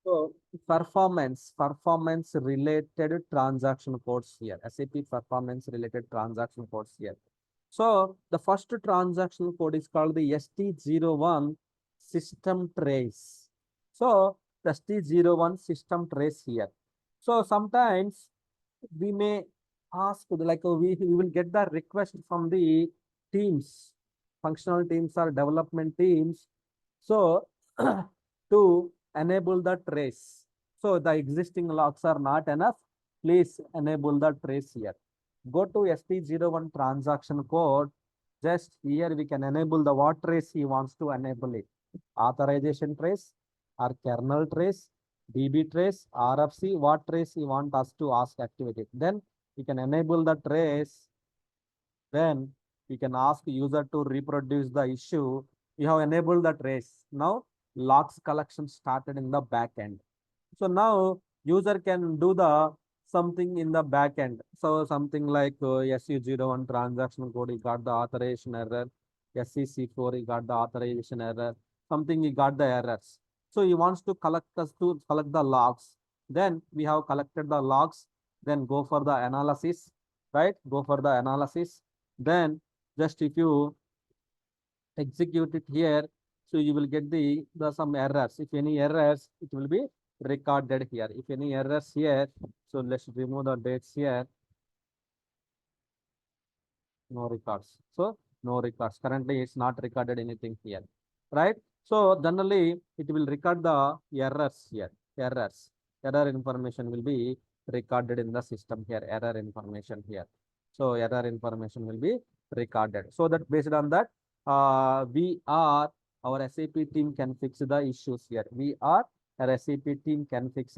So performance related transaction codes here. SAP performance related transaction codes here. So the first transaction code is called the ST01 system trace. So the ST01 system trace here. So sometimes we may ask like we will get the request from the teams, functional teams or development teams. So to enable the trace. So the existing logs are not enough. Please enable the trace here. Go to ST01 transaction code. Just here we can enable the what trace he wants to enable it. Authorization trace or kernel trace, DB trace, RFC, what trace he wants us to ask activate it. Then we can enable the trace. Then we can ask user to reproduce the issue. We have enabled the trace. Now logs collection started in the back end. So now user can do the something in the back end. So something like SU01 transaction code, he got the authorization error. SCC4, he got the authorization error. Something he got the errors. So he wants to collect the logs. Then we have collected the logs. Then go for the analysis, right? Go for the analysis. Then just if you execute it here, so you will get the some errors. If any errors, it will be recorded here. If any errors here, so let's remove the dates here. No records. So no records. Currently, it's not recorded anything here, right? So generally, it will record the errors here. Error information will be recorded in the system here. Error information here. So error information will be recorded. So that based on that, our SAP team can fix the issues here. Our SAP team can fix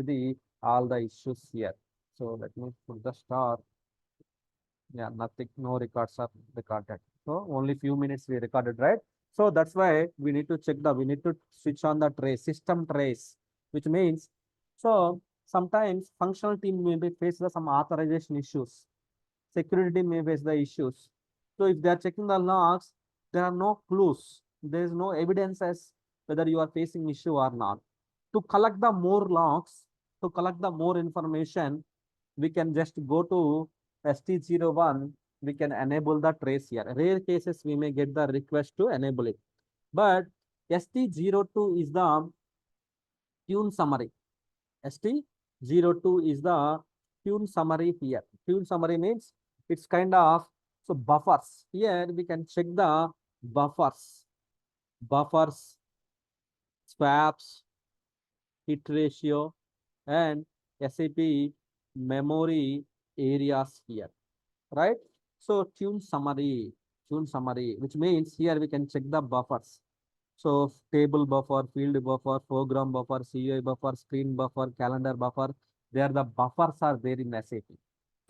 all the issues here. So let me put the star. Yeah, nothing, no records are recorded. So only few minutes we recorded, right? So that's why we need to we need to switch on the trace, system trace, which means, so sometimes functional team may be face some authorization issues. Security may face the issues. So if they are checking the logs, there are no clues. There is no evidence as whether you are facing issue or not. To collect the more logs, to collect the more information, we can just go to ST01. We can enable the trace here. Rare cases, we may get the request to enable it. But ST02 is the tune summary. ST02 is the tune summary here. Tune summary means it's kind of so buffers. Here we can check the buffers, swaps, hit ratio, and SAP memory areas here, right? So tune summary, which means here we can check the buffers. So table buffer, field buffer, program buffer, CUI buffer, screen buffer, calendar buffer. There the buffers are there in SAP.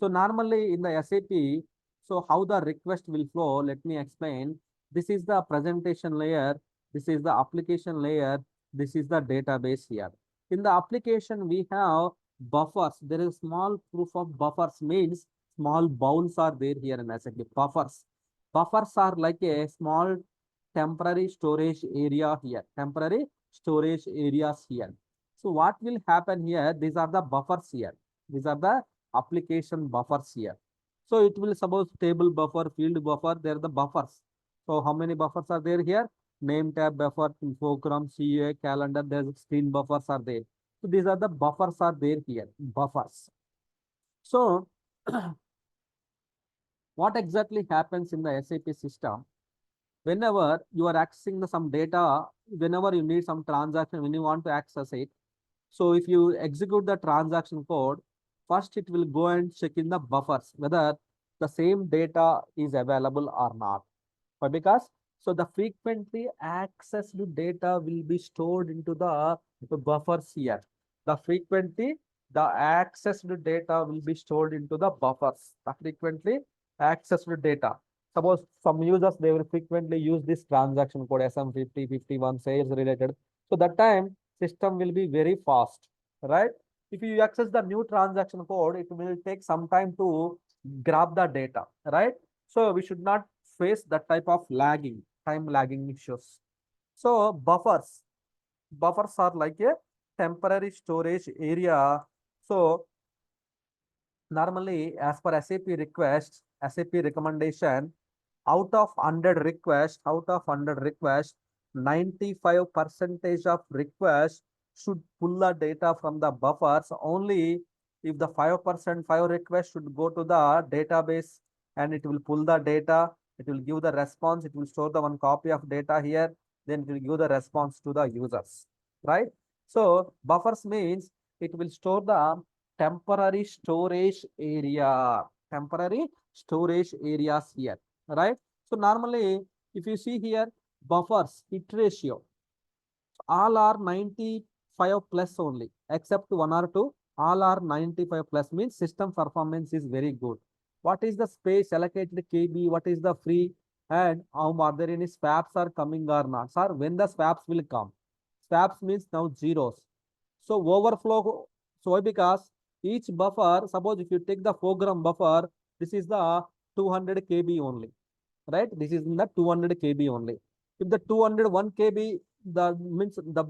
So normally in the SAP, so how the request will flow, let me explain. This is the presentation layer. This is the application layer. This is the database here. In the application, we have buffers. There is small proof of buffers means small bounds are there here in SAP. Buffers. Buffers are like a small temporary storage area here. Temporary storage areas here. So what will happen here? These are the buffers here. These are the application buffers here. So it will suppose table buffer, field buffer, they are the buffers. So how many buffers are there here? Name tab buffer, program, CUI, calendar, there's screen buffers are there. So these are the buffers are there here, buffers. So what exactly happens in the SAP system? Whenever you are accessing some data, whenever you need some transaction, when you want to access it, so if you execute the transaction code, first it will go and check in the buffers, whether the same data is available or not. But because, so the frequently accessed data will be stored into the buffers here. The accessed data will be stored into the buffers. The frequently accessed data. Suppose some users, they will frequently use this transaction code SM50, 51 sales related. So that time system will be very fast, right? If you access the new transaction code, it will take some time to grab the data, right? So we should not face that type of time lagging issues. So buffers are like a temporary storage area. So normally as per SAP request, SAP recommendation, out of 100 requests, 95 percentage of requests should pull the data from the buffers. Only if the 5% 5 requests should go to the database and it will pull the data, it will give the response, it will store the one copy of data here, then it will give the response to the users, right? So buffers means it will store the temporary storage area, temporary storage areas here, right? So normally, if you see here, buffers hit ratio, all are 95 plus only, except one or two, all are 95 plus means system performance is very good. What is the space allocated KB? What is the free? And how are there any swaps are coming or not? Sir, when the swaps will come? Swaps means now zeros. So overflow, so why? Because each buffer, suppose if you take the foreground buffer, this is the 200 KB only, right? This is in the 200 KB only. If the 201 KB, the means the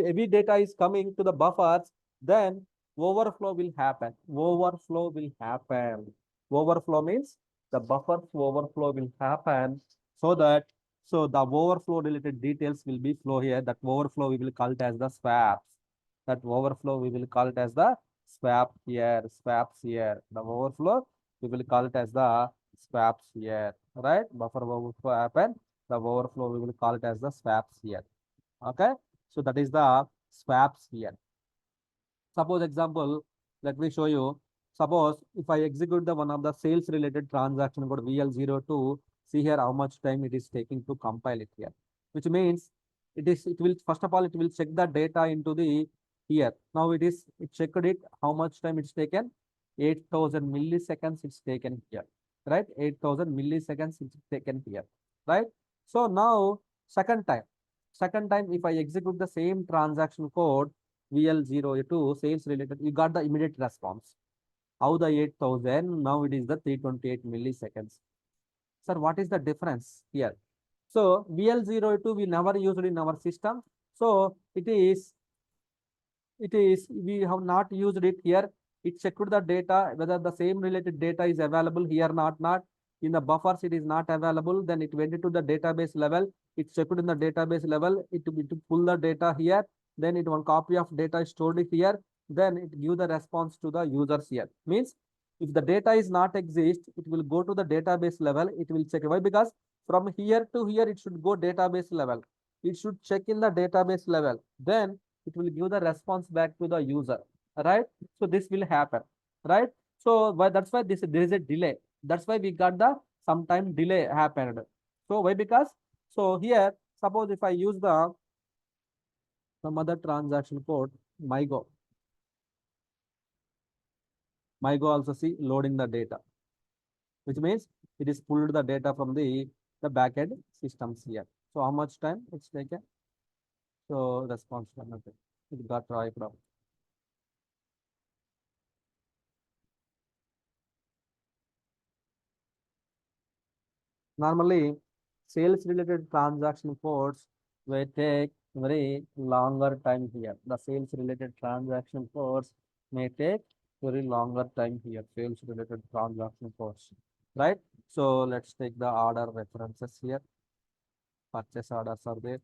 heavy data is coming to the buffers, then overflow will happen. Overflow will happen. Overflow means the buffers overflow will happen, so that so the overflow related details will be flow here. That overflow we will call it as the swaps. That overflow we will call it as the swap here, swaps here. The overflow we will call it as the swaps here, right? Buffer overflow happen. The overflow we will call it as the swaps here. Okay, so that is the swaps here. Suppose example, let me show you. Suppose if I execute the one of the sales related transaction code VL02, see here how much time it is taking to compile it here, which means it will first of all it will check the data into the here. Now it checked it, how much time it's taken? 8,000 milliseconds it's taken here, right? 8,000 milliseconds it's taken here, right? So now second time if I execute the same transaction code VL02 sales related, you got the immediate response. How the 8,000, now it is the 328 milliseconds. Sir, what is the difference here? So VL02 we never used in our system. So we have not used it here. It checked the data, whether the same related data is available here, not. In the buffers, it is not available. Then it went into the database level. It checked in the database level. It pull the data here. Then it one copy of data is stored here. Then it give the response to the users here. Means if the data is not exist, it will go to the database level. It will check. Why? Because from here to here, it should go database level. It should check in the database level. Then it will give the response back to the user, right? So this will happen, right? So that's why there is a delay. That's why we got the sometime delay happened. So why? Because so here suppose if I use the some other transaction code mygo also see loading the data, which means it is pulled the data from the backend systems here. So how much time it's taken? So response time, okay, it got right from. Normally, sales related transaction codes will take very longer time here. The sales related transaction codes may take very longer time here. Sales related transaction codes, right? So let's take the order references here. Purchase orders are there.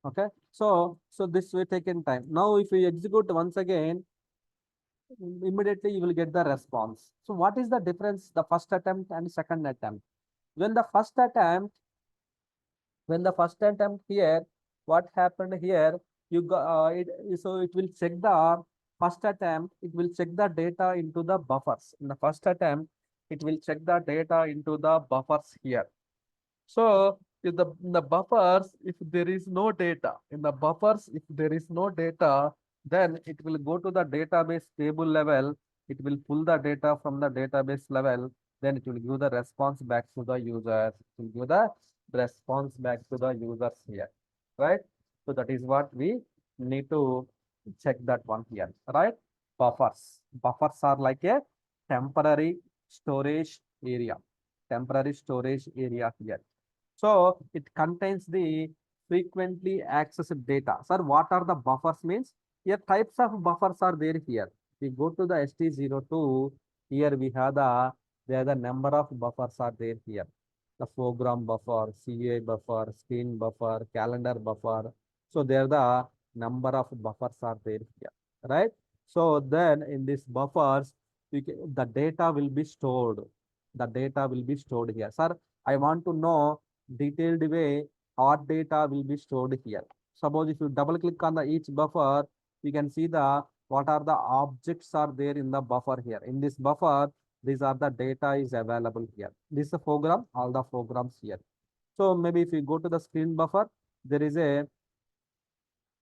Okay, so this will take in time. Now, if we execute once again, immediately you will get the response. So what is the difference, the first attempt and second attempt? When the first attempt here, what happened here, you got so it will check the first attempt, it will check the data into the buffers. In the first attempt, it will check the data into the buffers here. So if the buffers, if there is no data in the buffers, if there is no data, then it will go to the database table level. It will pull the data from the database level. Then it will give the response back to the users. It will give the response back to the users here, right? So that is what we need to check that one here, right? Buffers are like a temporary storage area, temporary storage area here. So it contains the frequently accessed data. Sir, what are the buffers means? Here types of buffers are there here. We go to the ST02, here we have the number of buffers are there here. The foreground buffer, CA buffer, screen buffer, calendar buffer. So there the number of buffers are there here, right? So then in these buffers, the data will be stored. The data will be stored here. Sir, I want to know detailed way what data will be stored here. Suppose if you double click on the each buffer, you can see the what are the objects are there in the buffer here. In this buffer, these are the data is available here. This is the program, all the programs here. So maybe if you go to the screen buffer, there is a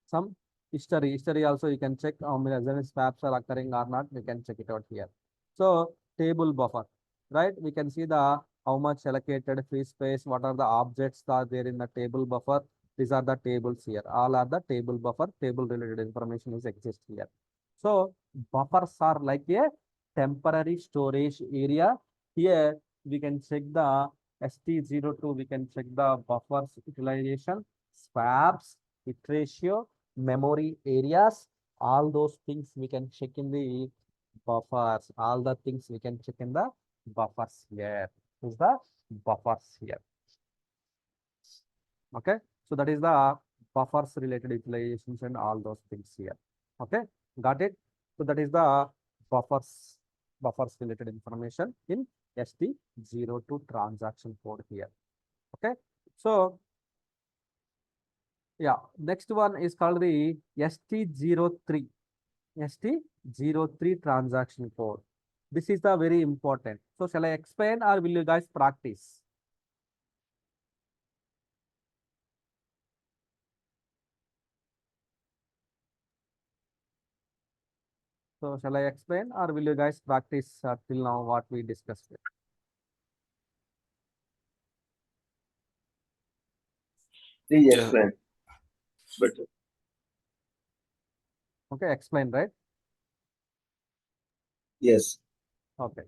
some history. History also you can check how many swaps are occurring or not. We can check it out here. So table buffer, right? We can see the how much allocated free space, what are the objects are there in the table buffer. These are the tables here. All are the table buffer, table related information is exist here. So buffers are like a temporary storage area. Here we can check the ST02, we can check the buffers utilization, swaps, hit ratio, memory areas, all those things we can check in the buffers. All the things we can check in the buffers here. Is the buffers here. Okay, so that is the buffers related utilizations and all those things here. Okay, got it. So that is the buffers related information in ST02 transaction code here. Okay, so yeah, next one is called the ST03. ST03 transaction code. This is the very important. So shall I explain or will you guys practice? So shall I explain or will you guys practice till now what we discussed? Please Yeah, explain better. Okay, explain, right? Yes. Okay.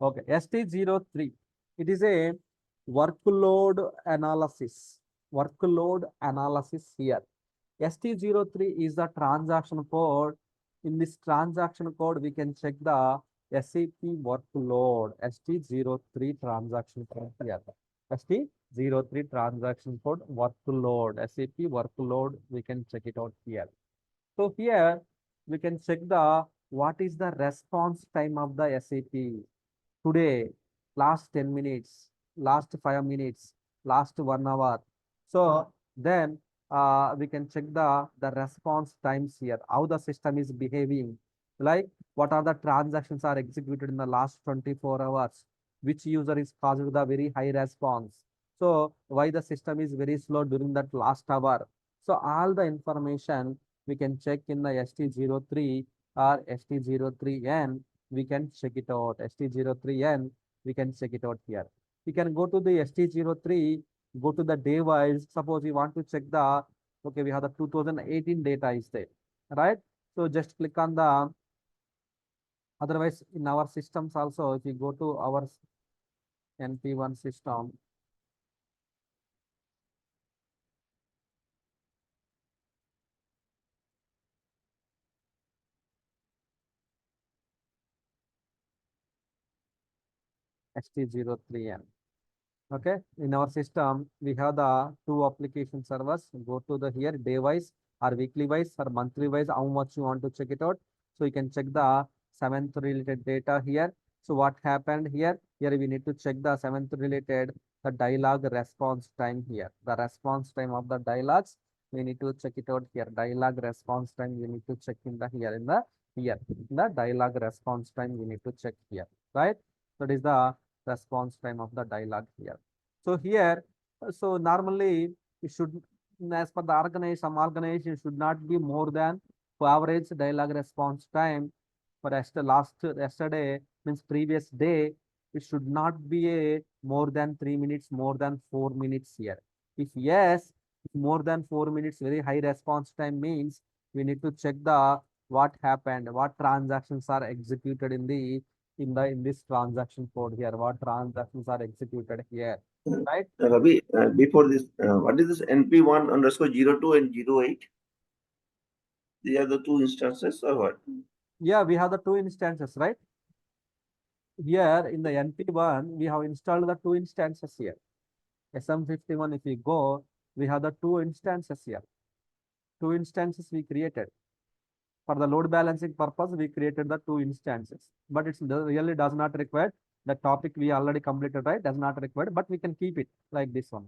Okay. ST03. It is a workload analysis. Workload analysis here. ST03 is the transaction code. In this transaction code, we can check the SAP workload. ST03 transaction code here. ST03 transaction code workload. SAP workload. We can check it out here. So here we can check the what is the response time of the SAP today, last 10 minutes, last 5 minutes, last 1 hour. So then we can check the response times here, how the system is behaving, like what are the transactions are executed in the last 24 hours, which user is causing the very high response. So why the system is very slow during that last hour. So all the information we can check in the ST03 or ST03n, we can check it out. ST03n, we can check it out here. We can go to the ST03, go to the device. Suppose you want to check the, okay, we have the 2018 data is there, right? So just click on the, otherwise in our systems also, if you go to our NP1 system, ST03n. Okay, in our system, we have the two application servers. Go to the here device or weekly wise or monthly wise, how much you want to check it out. So you can check the 7th related data here. So what happened here? Here we need to check the 7th related, the dialogue response time here. The response time of the dialogues, we need to check it out here. Dialogue response time, we need to check in the here in the dialogue response time, we need to check here, right? That is the response time of the dialogue here. So here, so normally it should, as per the organization, some organization should not be more than average dialogue response time for yesterday means previous day. It should not be a more than 3 minutes, more than 4 minutes here. If yes, more than 4 minutes, very high response time means we need to check the what happened, what transactions are executed in the in this transaction code here, what transactions are executed here, right? Ravi, before this, what is this NP1 underscore 02 and 08? These are the two instances or what? Yeah, we have the two instances, right? Here in the NP1, we have installed the two instances here. SM51, if we go, we have the two instances here. Two instances we created. For the load balancing purpose, we created the two instances. But it really does not require the topic we already completed, right? Does not require, but we can keep it like this one.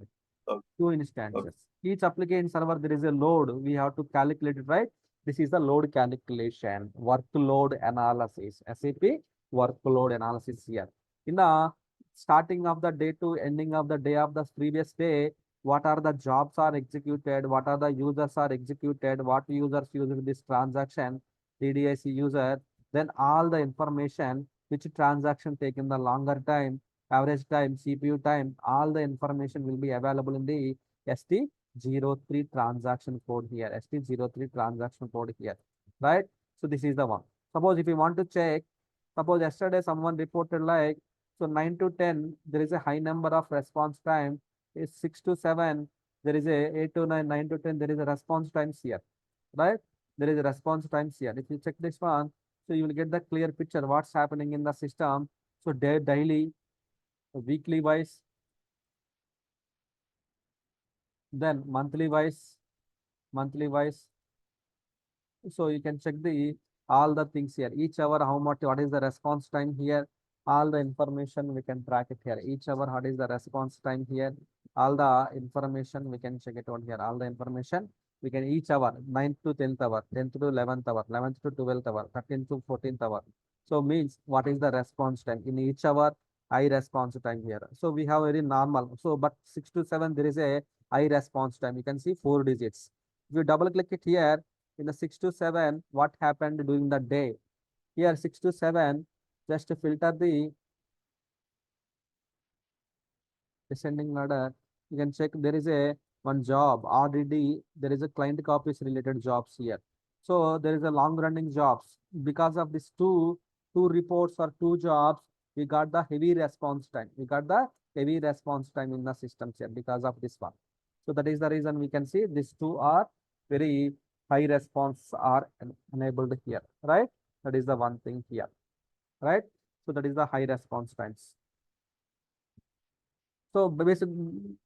Okay. Two instances. Each application server, there is a load. We have to calculate it, right? This is the load calculation, workload analysis, SAP workload analysis here. In the starting of the day to ending of the day of the previous day, what are the jobs are executed, what are the users are executed, what users using this transaction, TDIC user, then all the information, which transaction taken the longer time, average time, CPU time, all the information will be available in the ST03 transaction code here, ST03 transaction code here, right? So this is the one. Suppose if you want to check, suppose yesterday someone reported like, so 9 to 10, there is a high number of response time, is 6 to 7, there is a 8 to 9, 9 to 10, there is a response times here, right? There is a response times here. If you check this one, so you will get the clear picture what's happening in the system. So daily, weekly wise, then monthly wise, so you can check the all the things here. Each hour, how much, what is the response time here? All the information we can track it here. Each hour, what is the response time here? All the information we can check it out here. All the information we can each hour, 9th to 10th hour, 10th to 11th hour, 11th to 12th hour, 13th to 14th hour. So means what is the response time in each hour? High response time here. So we have very normal. So but 6 to 7 there is a high response time. You can see 4 digits. If you double click it here, in the 6 to 7, what happened during the day? Here 6 to 7, just to filter the descending ladder, you can check there is a one job RDD, there is a client copies related jobs here. So there is a long running jobs. Because of these two reports or two jobs, we got the heavy response time. We got the heavy response time in the systems here because of this one. So that is the reason we can see these two are very high response are enabled here, right? That is the one thing here, right? So that is the high response times. So basically,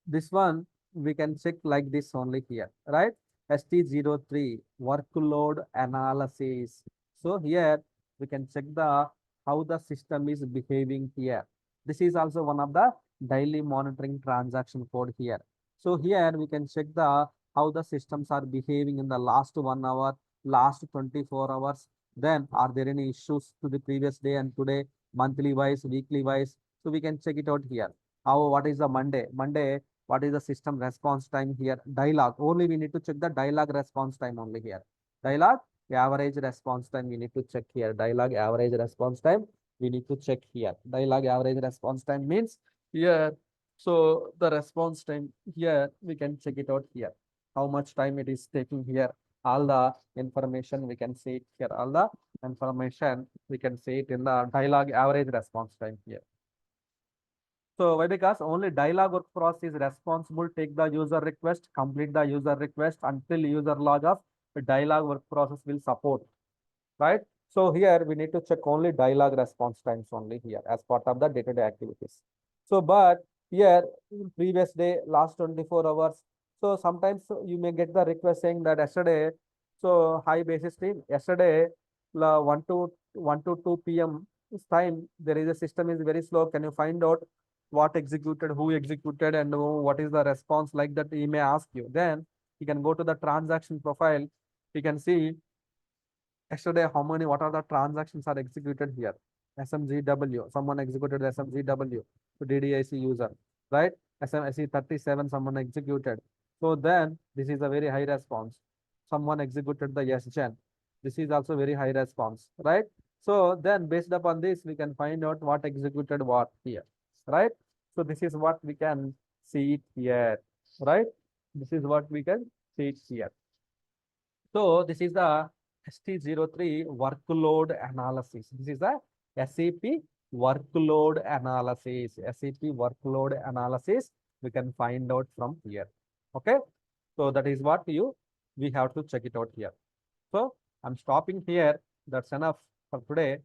this one we can check like this only here, right? ST03 workload analysis. So here we can check the how the system is behaving here. This is also one of the daily monitoring transaction code here. So here we can check the how the systems are behaving in the last 1 hour, last 24 hours. Then are there any issues to the previous day and today, monthly wise, weekly wise? So we can check it out here. How what is the Monday? Monday, what is the system response time here? Dialogue. Only we need to check the dialogue response time only here. Dialogue average response time we need to check here. Dialogue average response time we need to check here. Dialogue average response time means here. So the response time here we can check it out here. How much time it is taking here. All the information we can see it here. All the information we can see it in the dialogue average response time here. So why? Because only dialog work process is responsible, take the user request, complete the user request until user log off, the dialog work process will support, right? So here we need to check only dialog response times only here as part of the day-to-day activities. So but here previous day, last 24 hours. So sometimes you may get the request saying that yesterday, so high basis team, yesterday 1 to 2 p.m. this time, there is a system is very slow. Can you find out what executed, who executed, and what is the response like that? He may ask you. Then you can go to the transaction profile. You can see yesterday how many, what are the transactions are executed here. SMGW, someone executed SMGW to DDIC user, right? SC37, someone executed. So then this is a very high response. Someone executed the SGen. This is also very high response, right? So then based upon this, we can find out what executed what here, right? So this is what we can see it here, right? This is what we can see it here. So this is the ST03 workload analysis. This is the SAP workload analysis. SAP workload analysis we can find out from here. Okay, so that is what we have to check it out here. So I'm stopping here. That's enough for today.